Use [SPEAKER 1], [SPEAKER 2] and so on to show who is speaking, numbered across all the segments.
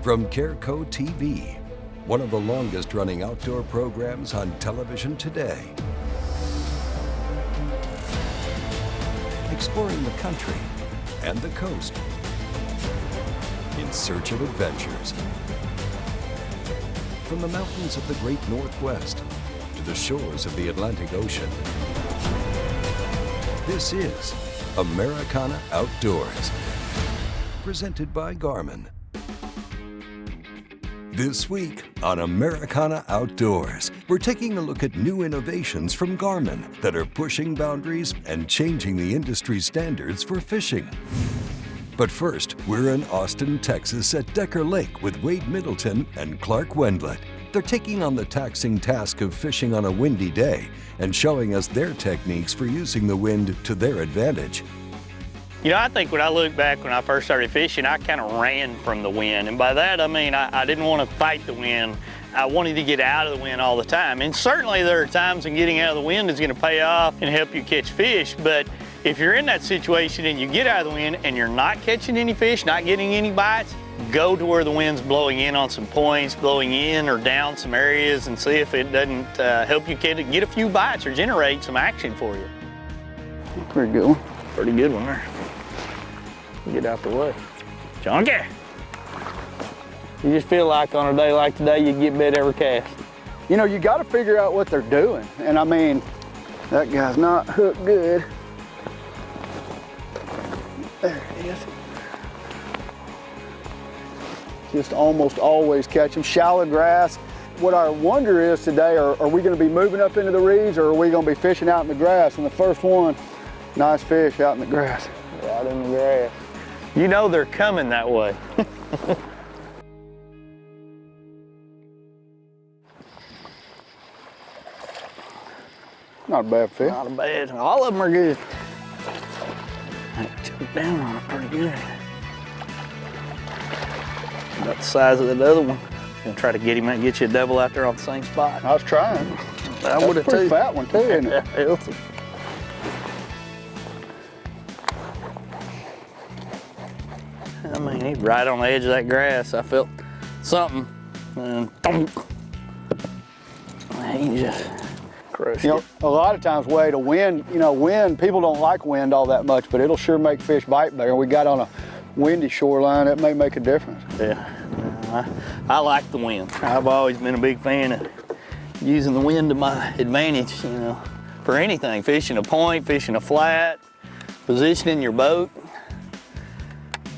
[SPEAKER 1] From Careco TV, one of the longest running outdoor programs on television today. Exploring the country and the coast in search of adventures. From the mountains of the great Northwest to the shores of the Atlantic Ocean. This is Americana Outdoors, presented by Garmin. This week on Americana Outdoors, we're taking a look at new innovations from Garmin that are pushing boundaries and changing the industry standards for fishing. But first, we're in Austin, Texas at Decker Lake with Wade Middleton and Clark Wendlandt. They're taking on the taxing task of fishing on a windy day and showing us their techniques for using the wind to their advantage.
[SPEAKER 2] You know, I think when I look back when I first started fishing, I kind of ran from the wind. And by that, I mean, I didn't want to fight the wind. I wanted to get out of the wind all the time. And certainly there are times when getting out of the wind is going to pay off and help you catch fish. But if you're in that situation and you get out of the wind and you're not catching any fish, not getting any bites, go to where the wind's blowing in on some points, blowing in or down some areas, and see if it doesn't help you get a few bites or generate some action for you.
[SPEAKER 3] Pretty good one.
[SPEAKER 2] Pretty good one there. Get out the way. Chunky! You just feel like on a day like today, you'd get bit every cast.
[SPEAKER 3] You know, you got to figure out what they're doing. And I mean, that guy's not hooked good. There it is. Just almost always catch them. Shallow grass. What our wonder is today, are we going to be moving up into the reeds or are we going to be fishing out in the grass? And the first one, nice fish out in the grass.
[SPEAKER 2] Right in the grass. You know they're coming that way.
[SPEAKER 3] Not a bad fish.
[SPEAKER 2] Not a bad. All of them are good. I took down on it pretty good. About the size of that other one. Gonna try to get him and get you a double out there on the same spot.
[SPEAKER 3] I was trying.
[SPEAKER 2] I would have too.
[SPEAKER 3] Pretty fat one too, isn't it?
[SPEAKER 2] Yeah, healthy. I mean, he's right on the edge of that grass. I felt something, and thump. He just crushed it.
[SPEAKER 3] A lot of times, Wade, wind, people don't like wind all that much, but it'll sure make fish bite better. We got on a windy shoreline, it may make a difference.
[SPEAKER 2] Yeah, I like the wind. I've always been a big fan of using the wind to my advantage, for anything. Fishing a point, fishing a flat, positioning your boat.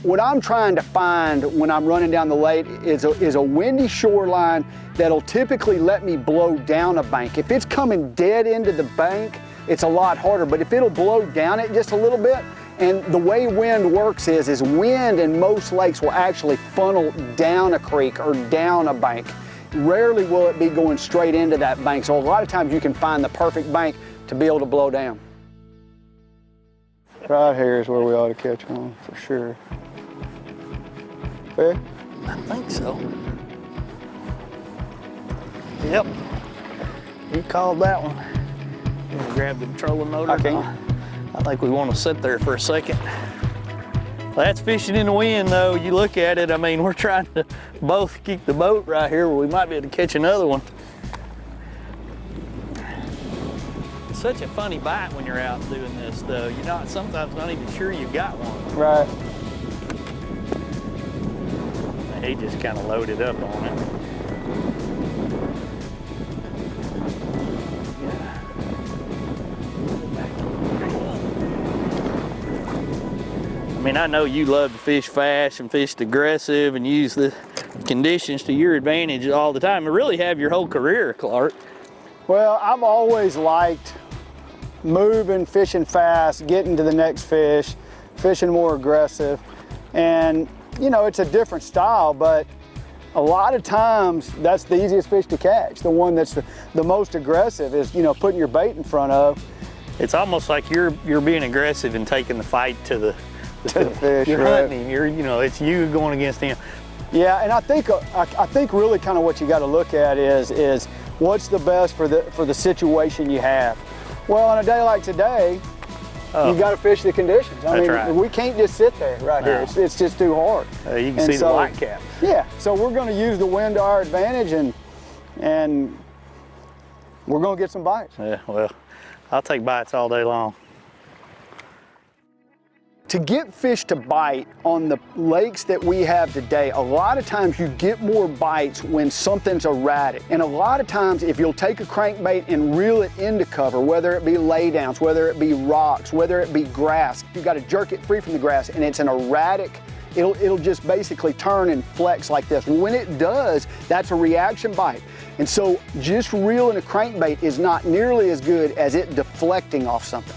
[SPEAKER 3] What I'm trying to find when I'm running down the lake is a windy shoreline that'll typically let me blow down a bank. If it's coming dead into the bank, it's a lot harder, but if it'll blow down it just a little bit, and the way wind works is wind in most lakes will actually funnel down a creek or down a bank. Rarely will it be going straight into that bank, so a lot of times you can find the perfect bank to be able to blow down. Right here is where we ought to catch one, for sure. Yeah?
[SPEAKER 2] I think so. Yep. You called that one. You want to grab the trolling motor?
[SPEAKER 3] I can.
[SPEAKER 2] I think we want to sit there for a second. That's fishing in the wind, though. You look at it, I mean, we're trying to both keep the boat right here where we might be able to catch another one. It's such a funny bite when you're out doing this, though. You're not sometimes not even sure you've got one.
[SPEAKER 3] Right.
[SPEAKER 2] He just kind of loaded up on it. I mean, I know you love to fish fast and fish aggressive and use the conditions to your advantage all the time. You really have your whole career, Clark.
[SPEAKER 3] Well, I've always liked moving, fishing fast, getting to the next fish, fishing more aggressive. And it's a different style, but a lot of times that's the easiest fish to catch. The one that's the most aggressive is, putting your bait in front of.
[SPEAKER 2] It's almost like you're being aggressive and taking the fight to the
[SPEAKER 3] fish.
[SPEAKER 2] You're
[SPEAKER 3] right.
[SPEAKER 2] hunting. It's you going against him.
[SPEAKER 3] Yeah, and I think really kind of what you got to look at is what's the best for the situation you have. Well, on a day like today, You got to fish the conditions. I mean,
[SPEAKER 2] right.
[SPEAKER 3] we can't just sit there here. It's just too hard.
[SPEAKER 2] You can see the white cap.
[SPEAKER 3] Yeah, so we're going to use the wind to our advantage, and we're going to get some bites.
[SPEAKER 2] Yeah, well, I'll take bites all day long.
[SPEAKER 3] To get fish to bite on the lakes that we have today, a lot of times you get more bites when something's erratic. And a lot of times if you'll take a crankbait and reel it into cover, whether it be laydowns, whether it be rocks, whether it be grass, you got to jerk it free from the grass, and it's an erratic, it'll just basically turn and flex like this. When it does, that's a reaction bite. And so just reeling a crankbait is not nearly as good as it deflecting off something.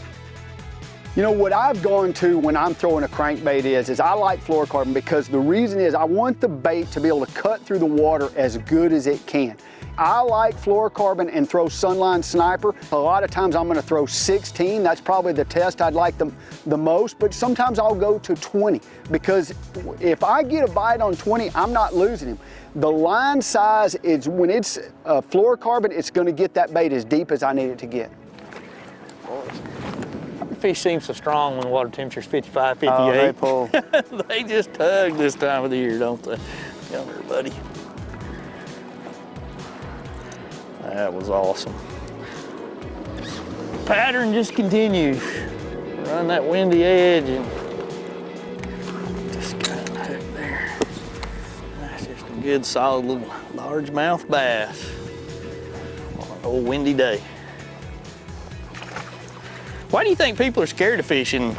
[SPEAKER 3] You know, what I've gone to when I'm throwing a crankbait is I like fluorocarbon, because the reason is I want the bait to be able to cut through the water as good as it can. I like fluorocarbon and throw Sunline Sniper. A lot of times I'm going to throw 16. That's probably the test I'd like the most, but sometimes I'll go to 20, because if I get a bite on 20, I'm not losing him. The line size is, when it's fluorocarbon, it's going to get that bait as deep as I need it to get.
[SPEAKER 2] Fish seem so strong when the water temperature's 55, 58.
[SPEAKER 3] Oh, they pull.
[SPEAKER 2] They just tug this time of the year, don't they? Come here, buddy. That was awesome. Pattern just continues. Run that windy edge and just got a hook there. That's just a good, solid little largemouth bass on an old windy day. Why do you think people are scared of fishing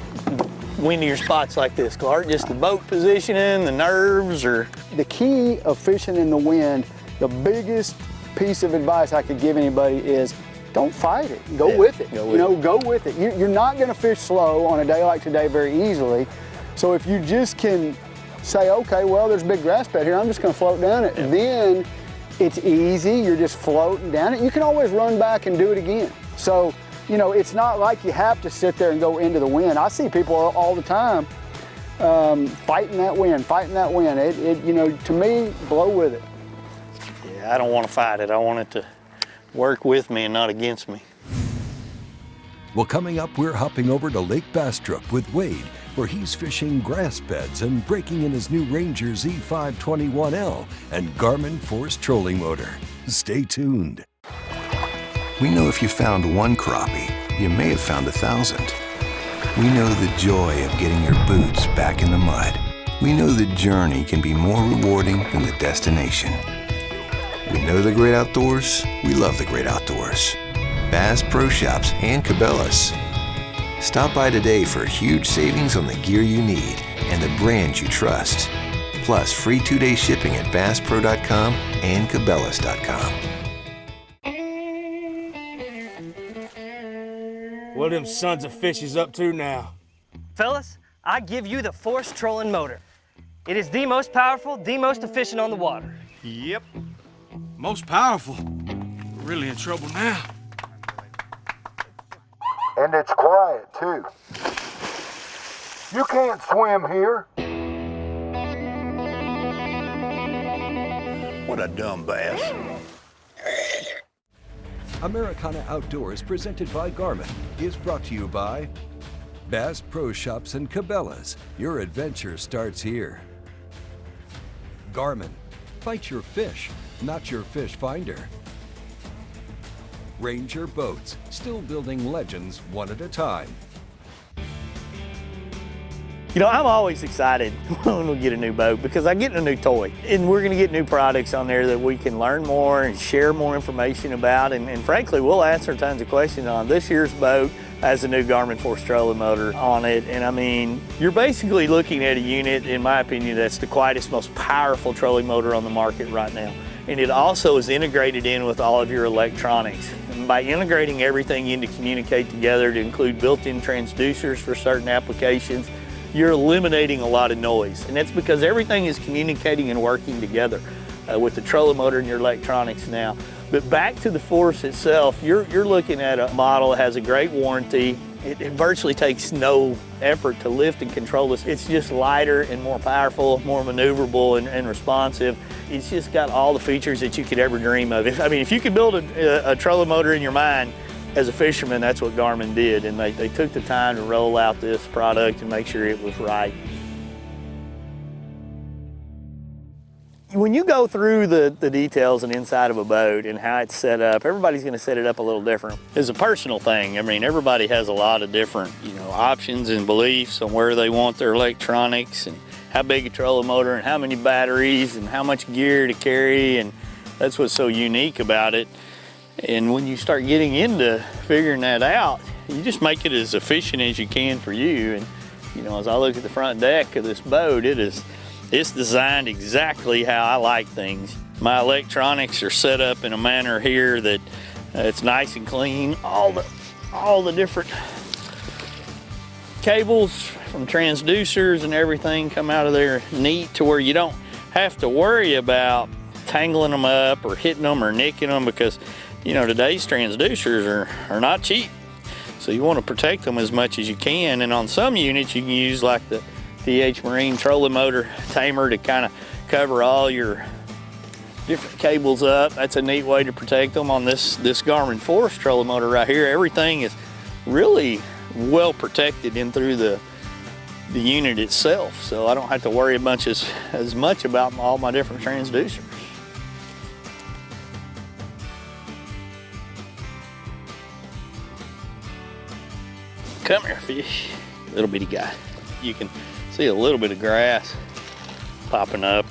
[SPEAKER 2] windier spots like this, Clark? Just the boat positioning, the nerves, or?
[SPEAKER 3] The key of fishing in the wind, the biggest piece of advice I could give anybody is don't fight it. Go with it. Go with it. You're not going to fish slow on a day like today very easily. So if you just can say, okay, well, there's a big grass bed here, I'm just going to float down it. Then it's easy. You're just floating down it. You can always run back and do it again. So, you know, it's not like you have to sit there and go into the wind. I see people all the time fighting that wind. It, you know, to me, blow with it.
[SPEAKER 2] Yeah, I don't want to fight it. I want it to work with me and not against me.
[SPEAKER 1] Well, coming up, we're hopping over to Lake Bastrop with Wade, where he's fishing grass beds and breaking in his new Ranger Z521L and Garmin Force trolling motor. Stay tuned.
[SPEAKER 4] We know if you found one crappie, you may have found 1,000. We know the joy of getting your boots back in the mud. We know the journey can be more rewarding than the destination. We know the great outdoors. We love the great outdoors. Bass Pro Shops and Cabela's. Stop by today for huge savings on the gear you need and the brands you trust. Plus free 2-day shipping at BassPro.com and Cabela's.com.
[SPEAKER 5] What are them sons of fishes up to now?
[SPEAKER 6] Fellas, I give you the Force trolling motor. It is the most powerful, the most efficient on the water.
[SPEAKER 5] Yep. Most powerful. We're really in trouble now.
[SPEAKER 7] And it's quiet, too. You can't swim here.
[SPEAKER 8] What a dumb bass.
[SPEAKER 1] Americana Outdoors, presented by Garmin, is brought to you by Bass Pro Shops and Cabela's. Your adventure starts here. Garmin, fight your fish, not your fish finder. Ranger Boats, still building legends one at a time.
[SPEAKER 2] You know, I'm always excited when we get a new boat because I get a new toy. And we're going to get new products on there that we can learn more and share more information about. And frankly, we'll answer tons of questions on. This year's boat has a new Garmin Force trolling motor on it. And I mean, you're basically looking at a unit, in my opinion, that's the quietest, most powerful trolling motor on the market right now. And it also is integrated in with all of your electronics. And by integrating everything in to communicate together to include built-in transducers for certain applications, you're eliminating a lot of noise. And that's because everything is communicating and working together with the trolling motor and your electronics now. But back to the Force itself, you're looking at a model that has a great warranty. It virtually takes no effort to lift and control this. It's just lighter and more powerful, more maneuverable and responsive. It's just got all the features that you could ever dream of. If you could build a trolling motor in your mind, as a fisherman, that's what Garmin did, and they took the time to roll out this product and make sure it was right. When you go through the details and inside of a boat and how it's set up, everybody's going to set it up a little different. It's a personal thing. I mean, everybody has a lot of different, options and beliefs on where they want their electronics and how big a trolling motor and how many batteries and how much gear to carry, and that's what's so unique about it. And when you start getting into figuring that out, you just make it as efficient as you can for you. And as I look at the front deck of this boat, it's designed exactly how I like things. My electronics are set up in a manner here that it's nice and clean. All the different cables from transducers and everything come out of there neat to where you don't have to worry about tangling them up or hitting them or nicking them, because today's transducers are not cheap. So you want to protect them as much as you can. And on some units you can use like the TH Marine trolling motor tamer to kind of cover all your different cables up. That's a neat way to protect them. On this Garmin Force trolling motor right here, everything is really well protected in through the unit itself, so I don't have to worry as much about all my different transducers. Come here, fish. Little bitty guy. You can see a little bit of grass popping up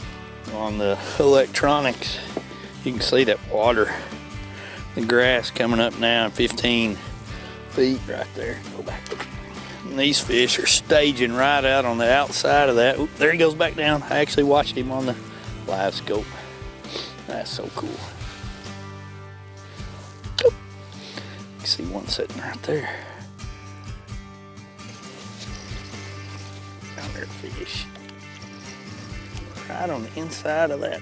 [SPEAKER 2] on the electronics. You can see that water, the grass coming up now 15 feet right there. Go back. And these fish are staging right out on the outside of that. Oop, there he goes back down. I actually watched him on the live scope. That's so cool. Oop. You can see one sitting right there. Down there, fish. Right on the inside of that.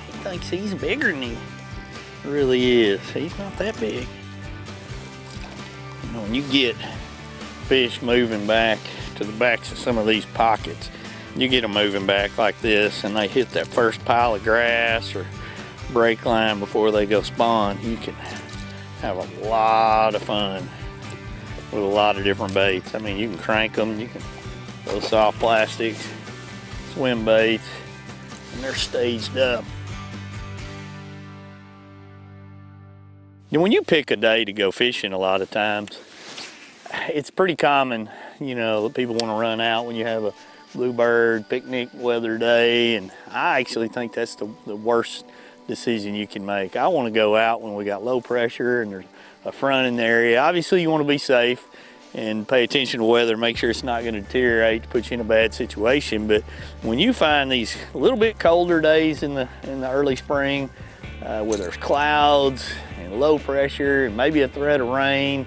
[SPEAKER 2] He thinks he's bigger than he really is. He's not that big. When you get fish moving back to the backs of some of these pockets, you get them moving back like this and they hit that first pile of grass or break line before they go spawn, you can have a lot of fun with a lot of different baits. I mean, you can crank them, you can throw soft plastics, swim baits, and they're staged up. When you pick a day to go fishing, a lot of times, it's pretty common, that people want to run out when you have a bluebird picnic weather day, and I actually think that's the worst decision you can make. I want to go out when we got low pressure and there's a front in the area. Obviously you want to be safe and pay attention to weather, make sure it's not going to deteriorate to put you in a bad situation. But when you find these a little bit colder days in the early spring, where there's clouds and low pressure and maybe a threat of rain,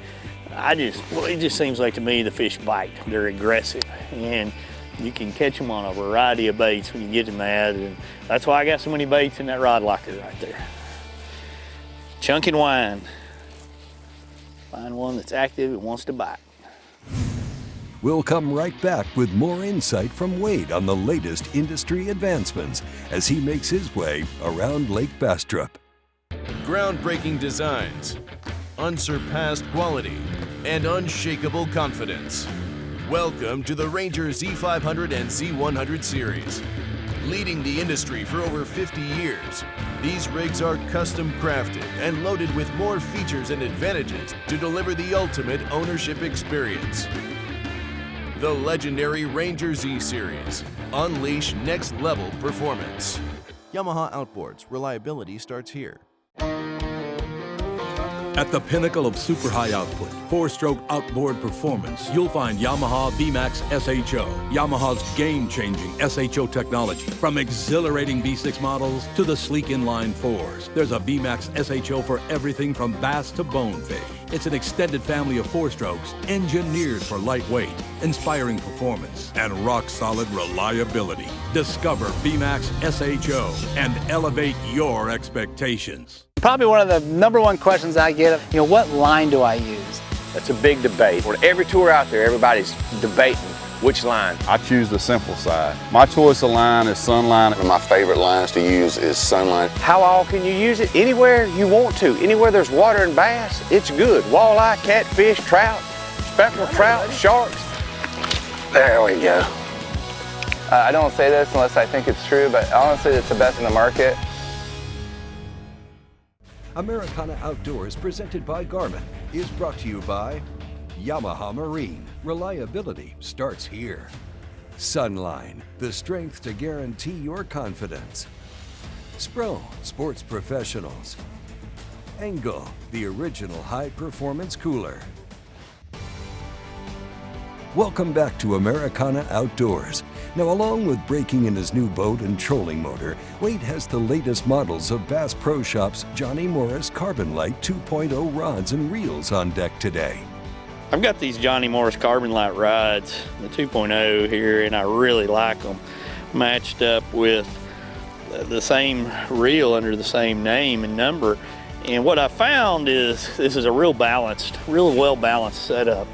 [SPEAKER 2] it just seems like to me the fish bite. They're aggressive, and you can catch them on a variety of baits when you get in that, and that's why I got so many baits in that rod locker right there. Chunk and wind. Find one that's active and wants to bite.
[SPEAKER 1] We'll come right back with more insight from Wade on the latest industry advancements as he makes his way around Lake Bastrop.
[SPEAKER 8] Groundbreaking designs, unsurpassed quality, and unshakable confidence. Welcome to the Ranger Z500 and Z100 series. Leading the industry for over 50 years, these rigs are custom crafted and loaded with more features and advantages to deliver the ultimate ownership experience. The legendary Ranger Z series. Unleash next level performance.
[SPEAKER 9] Yamaha Outboards. Reliability starts here.
[SPEAKER 10] At the pinnacle of super high output, 4-stroke outboard performance, you'll find Yamaha VMAX SHO. Yamaha's game-changing SHO technology. From exhilarating V6 models to the sleek inline 4s, there's a VMAX SHO for everything from bass to bonefish. It's an extended family of 4-strokes engineered for lightweight, inspiring performance, and rock-solid reliability. Discover VMAX SHO and elevate your expectations.
[SPEAKER 11] Probably one of the #1 questions I get, what line do I use?
[SPEAKER 12] That's a big debate. On every tour out there, everybody's debating Which line?
[SPEAKER 13] I choose the simple side. My choice of line is Sunline.
[SPEAKER 14] One of my favorite lines to use is Sunline.
[SPEAKER 12] How all can you use it? Anywhere you want to. Anywhere there's water and bass, it's good. Walleye, catfish, trout, speckled trout, sharks.
[SPEAKER 14] There we go.
[SPEAKER 11] I don't say this unless I think it's true, but honestly, it's the best in the market.
[SPEAKER 1] Americana Outdoors, presented by Garmin, is brought to you by Yamaha Marine. Reliability starts here. Sunline, the strength to guarantee your confidence. Spro, sports professionals. Engel, the original high-performance cooler. Welcome back to Americana Outdoors. Now, along with breaking in his new boat and trolling motor, Wade has the latest models of Bass Pro Shop's Johnny Morris Carbon Light 2.0 rods and reels on deck today.
[SPEAKER 2] I've got these Johnny Morris Carbon Light rods, the 2.0 here, and I really like them. Matched up with the same reel under the same name and number. And what I found is this is a real well balanced setup.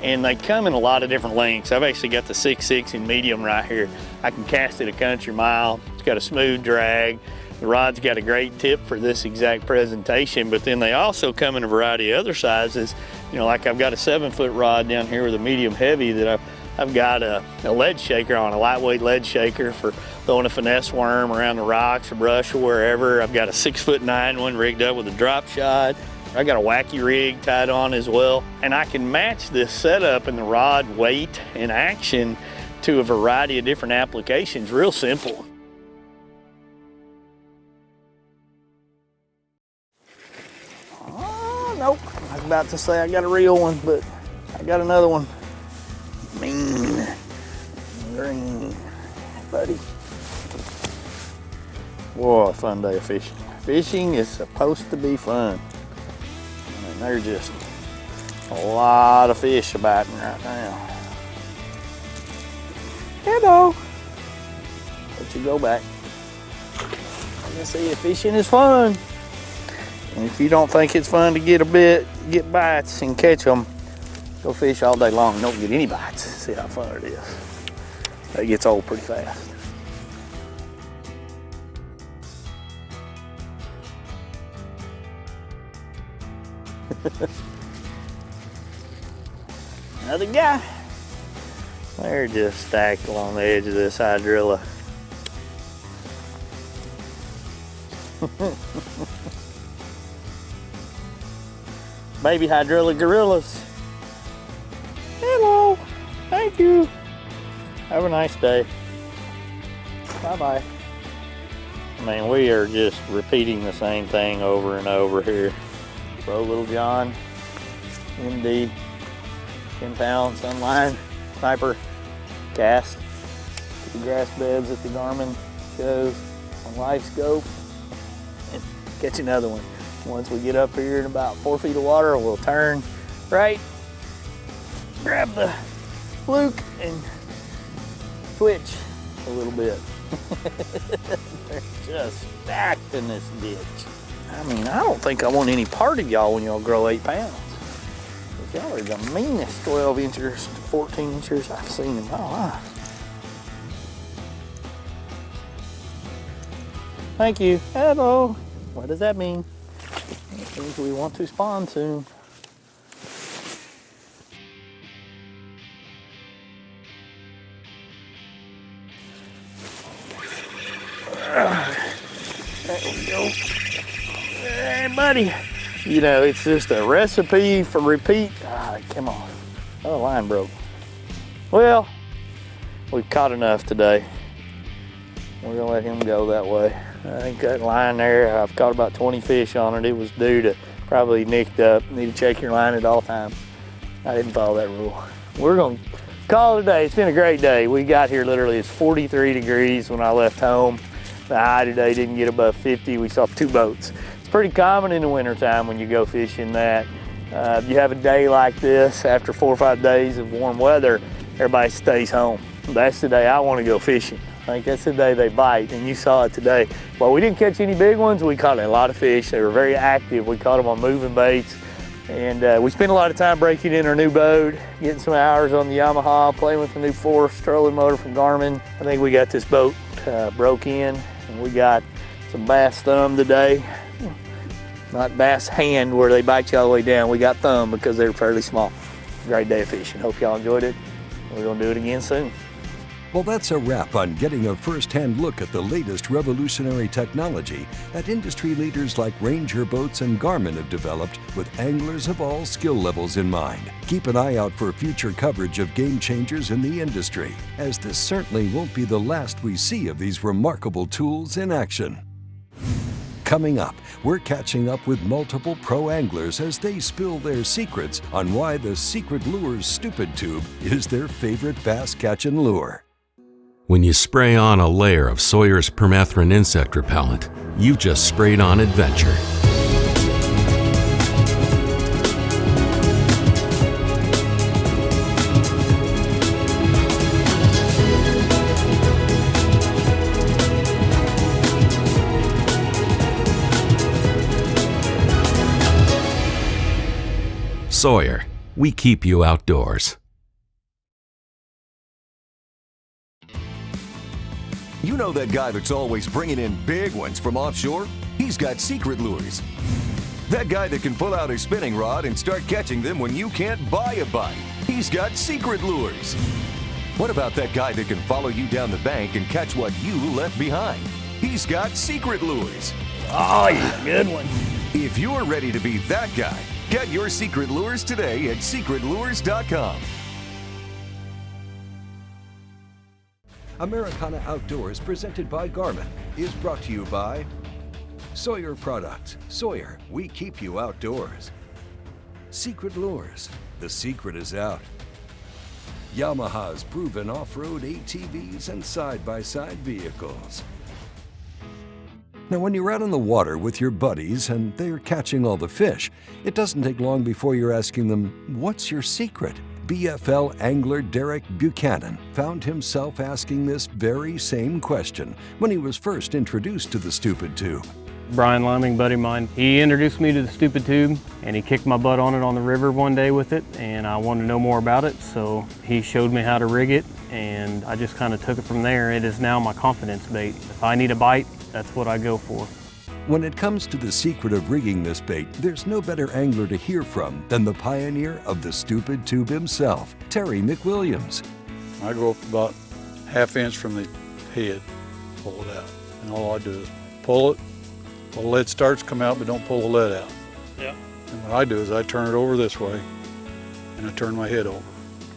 [SPEAKER 2] And they come in a lot of different lengths. I've actually got the 6.6 in medium right here. I can cast it a country mile. It's got a smooth drag. The rod's got a great tip for this exact presentation, but then they also come in a variety of other sizes. You know, like I've got a 7-foot rod down here with a medium heavy that I've got a lead shaker on, a lightweight lead shaker for throwing a finesse worm around the rocks or brush or wherever. I've got a 6'9" one rigged up with a drop shot. I got a wacky rig tied on as well. And I can match this setup and the rod weight and action to a variety of different applications. Real simple. Oh, nope. I was about to say I got a real one, but I got another one. Mean green, buddy. Whoa, a fun day of fishing. Fishing is supposed to be fun. I mean, there's just a lot of fish biting right now. Hello. Let you go back. I can see fishing is fun. And if you don't think it's fun to get bites and catch them, go fish all day long and don't get any bites. See how fun it is. That gets old pretty fast. Another guy. They're just stacked along the edge of this hydrilla. Baby hydrilla gorillas. Hello. Thank you. Have a nice day. Bye-bye. I mean, we are just repeating the same thing over and over here. Bro, Little John, MD, 10-pound sunline, sniper, cast, the grass beds that the Garmin shows on live scope, and catch another one. Once we get up here in about 4 feet of water, we'll turn right, grab the fluke, and twitch a little bit. They're just stacked in this ditch. I mean, I don't think I want any part of y'all when y'all grow 8 pounds. Y'all are the meanest 12 inchers to 14 inchers I've seen in my life. Thank you. Hello. What does that mean? It means we want to spawn soon. There we go. Hey, buddy. You know, it's just a recipe for repeat. Ah, come on. Oh, the line broke. Well, we've caught enough today. We're gonna let him go that way. I think that line there, I've caught about 20 fish on it. It was due to probably nicked up. Need to check your line at all times. I didn't follow that rule. We're gonna call it a day. It's been a great day. We got here literally, it's 43 degrees when I left home. The high today didn't get above 50. We saw 2 boats. It's pretty common in the wintertime when you go fishing that you have a day like this after 4 or 5 days of warm weather, everybody stays home. That's the day I want to go fishing. I think that's the day they bite, and you saw it today. Well, we didn't catch any big ones. We caught a lot of fish. They were very active. We caught them on moving baits. And we spent a lot of time breaking in our new boat, getting some hours on the Yamaha, playing with the new 4 trolling motor from Garmin. I think we got this boat broke in, and we got some bass thumb today. Not bass hand where they bite you all the way down. We got thumb because they're fairly small. Great day of fishing. Hope y'all enjoyed it. We're gonna do it again soon.
[SPEAKER 1] Well, that's a wrap on getting a first-hand look at the latest revolutionary technology that industry leaders like Ranger Boats and Garmin have developed with anglers of all skill levels in mind. Keep an eye out for future coverage of game changers in the industry, as this certainly won't be the last we see of these remarkable tools in action. Coming up, we're catching up with multiple pro anglers as they spill their secrets on why the Secret Lures Stupid Tube is their favorite bass catching lure.
[SPEAKER 15] When you spray on a layer of Sawyer's permethrin insect repellent, you've just sprayed on adventure. Sawyer, we keep you outdoors.
[SPEAKER 16] You know that guy that's always bringing in big ones from offshore? He's got Secret Lures. That guy that can pull out his spinning rod and start catching them when you can't buy a bite. He's got Secret Lures. What about that guy that can follow you down the bank and catch what you left behind? He's got Secret Lures.
[SPEAKER 2] Oh, yeah, good one.
[SPEAKER 16] If you're ready to be that guy, get your Secret Lures today at secretlures.com.
[SPEAKER 1] Americana Outdoors, presented by Garmin, is brought to you by Sawyer Products. Sawyer, we keep you outdoors. Secret Lures, the secret is out. Yamaha's proven off-road ATVs and side-by-side vehicles. Now, when you're out on the water with your buddies and they're catching all the fish, it doesn't take long before you're asking them, what's your secret? BFL angler Derek Buchanan found himself asking this very same question when he was first introduced to the Stupid Tube.
[SPEAKER 17] Brian Liming, buddy of mine, he introduced me to the Stupid Tube and he kicked my butt on it on the river one day with it, and I wanted to know more about it, so he showed me how to rig it, and I just kind of took it from there. It is now my confidence bait. If I need a bite, that's what I go for.
[SPEAKER 1] When it comes to the secret of rigging this bait, there's no better angler to hear from than the pioneer of the Stupid Tube himself, Terry Mcwilliams.
[SPEAKER 18] I go up about ½ inch from the head, pull it out, and all I do is pull it. The lead starts to come out, but don't pull the lead out.
[SPEAKER 17] Yep.
[SPEAKER 18] And what I do is I turn it over this way, and I turn my head over.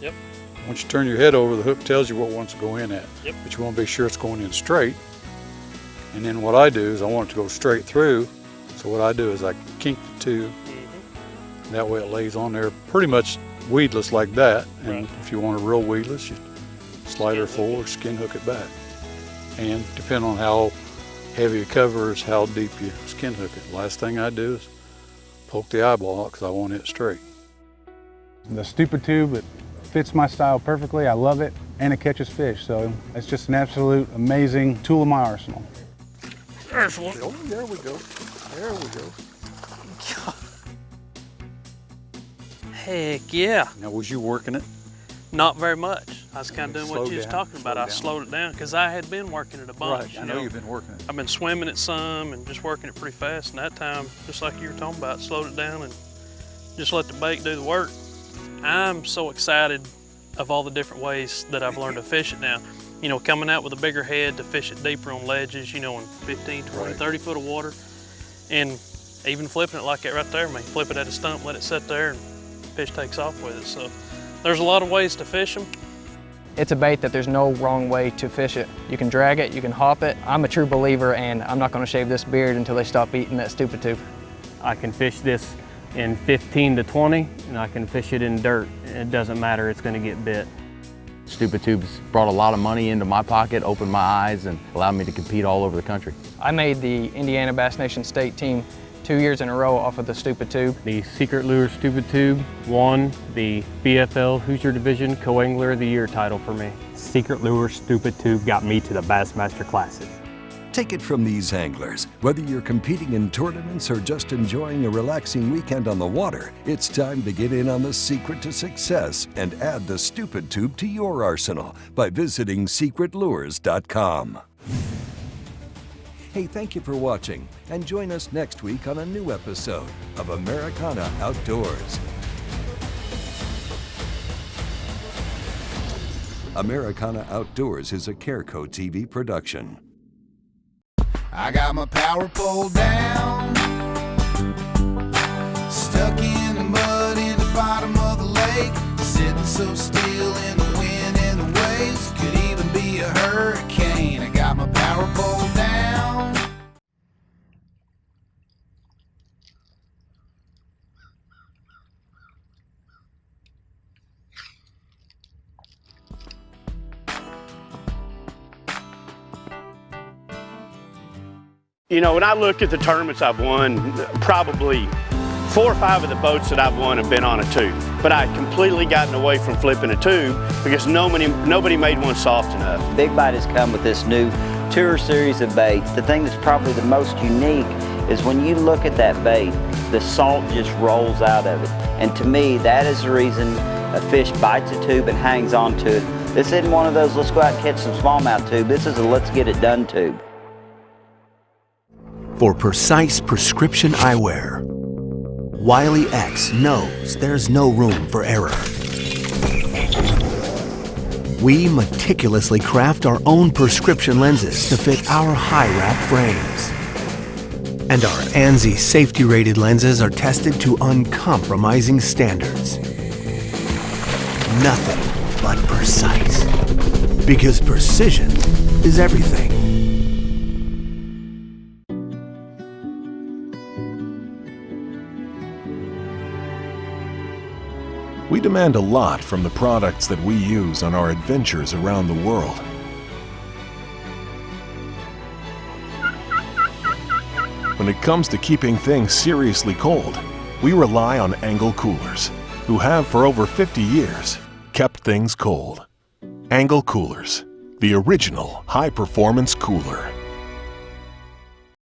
[SPEAKER 17] Yep.
[SPEAKER 18] Once you turn your head over, the hook tells you what it wants to go in at.
[SPEAKER 17] Yep.
[SPEAKER 18] But you want to be sure it's going in straight. And then what I do is I want it to go straight through. So what I do is I kink the tube. And that way it lays on there pretty much weedless like that. And
[SPEAKER 17] Right.
[SPEAKER 18] if you want it real weedless, you slide her full or skin hook it back. And depending on how heavy a cover is, how deep you skin hook it. Last thing I do is poke the eyeball out because I want it straight.
[SPEAKER 19] The Stupid Tube, it fits my style perfectly. I love it, and it catches fish. So it's just an absolute amazing tool in my arsenal.
[SPEAKER 18] There's one. Oh, there we go. There we go.
[SPEAKER 20] Heck yeah.
[SPEAKER 18] Now, was you working it?
[SPEAKER 20] Not very much. I was kind of doing what
[SPEAKER 18] Slow
[SPEAKER 20] you was
[SPEAKER 18] down,
[SPEAKER 20] talking about.
[SPEAKER 18] slow
[SPEAKER 20] I
[SPEAKER 18] down.
[SPEAKER 20] slowed it down because I had been working it a bunch.
[SPEAKER 18] Right, I know you've been working it.
[SPEAKER 20] I've been swimming it some and just working it pretty fast. And that time, just like you were talking about, slowed it down and just let the bait do the work. I'm so excited of all the different ways that I've learned to fish it now. You know, coming out with a bigger head to fish it deeper on ledges, you know, in 15, 20,
[SPEAKER 18] Right.
[SPEAKER 20] 30 foot of water. And even flipping it like that right there, I mean, flip it at a stump, let it sit there, and fish takes off with it. So there's a lot of ways to fish them.
[SPEAKER 21] It's a bait that there's no wrong way to fish it. You can drag it, you can hop it. I'm a true believer, and I'm not gonna shave this beard until they stop eating that Stupid Tube.
[SPEAKER 17] I can fish this in 15 to 20, and I can fish it in dirt. It doesn't matter, it's gonna get bit.
[SPEAKER 22] Stupid Tube's brought a lot of money into my pocket, opened my eyes, and allowed me to compete all over the country.
[SPEAKER 21] I made the Indiana Bass Nation State team 2 years in a row off of the Stupid Tube.
[SPEAKER 17] The Secret Lures Stupid Tube won the BFL Hoosier Division Co-Angler of the Year title for me. Secret Lures Stupid Tube got me to the Bassmaster Classic.
[SPEAKER 1] Take it from these anglers. Whether you're competing in tournaments or just enjoying a relaxing weekend on the water, it's time to get in on the secret to success and add the Stupid Tube to your arsenal by visiting secretlures.com. Hey, thank you for watching, and join us next week on a new episode of Americana Outdoors. Americana Outdoors is a Careco TV production.
[SPEAKER 3] I got my power pole down, stuck in the mud in the bottom of the lake, sitting so still in the wind and the waves, could even be a hurricane. I got my power pole down.
[SPEAKER 12] You know, when I look at the tournaments I've won, probably 4 or 5 of the boats that I've won have been on a tube. But I've completely gotten away from flipping a tube because nobody made one soft enough.
[SPEAKER 4] Big Bite has come with this new tour series of baits. The thing that's probably the most unique is when you look at that bait, the salt just rolls out of it. And to me, that is the reason a fish bites a tube and hangs on to it. This isn't one of those let's go out and catch some smallmouth tube. This is a let's get it done tube.
[SPEAKER 23] For precise prescription eyewear, Wiley X knows there's no room for error. We meticulously craft our own prescription lenses to fit our high-wrap frames. And our ANSI safety-rated lenses are tested to uncompromising standards. Nothing but precise. Because precision is everything.
[SPEAKER 24] We demand a lot from the products that we use on our adventures around the world. When it comes to keeping things seriously cold, we rely on Angle Coolers, who have for over 50 years kept things cold. Angle Coolers, the original high-performance cooler.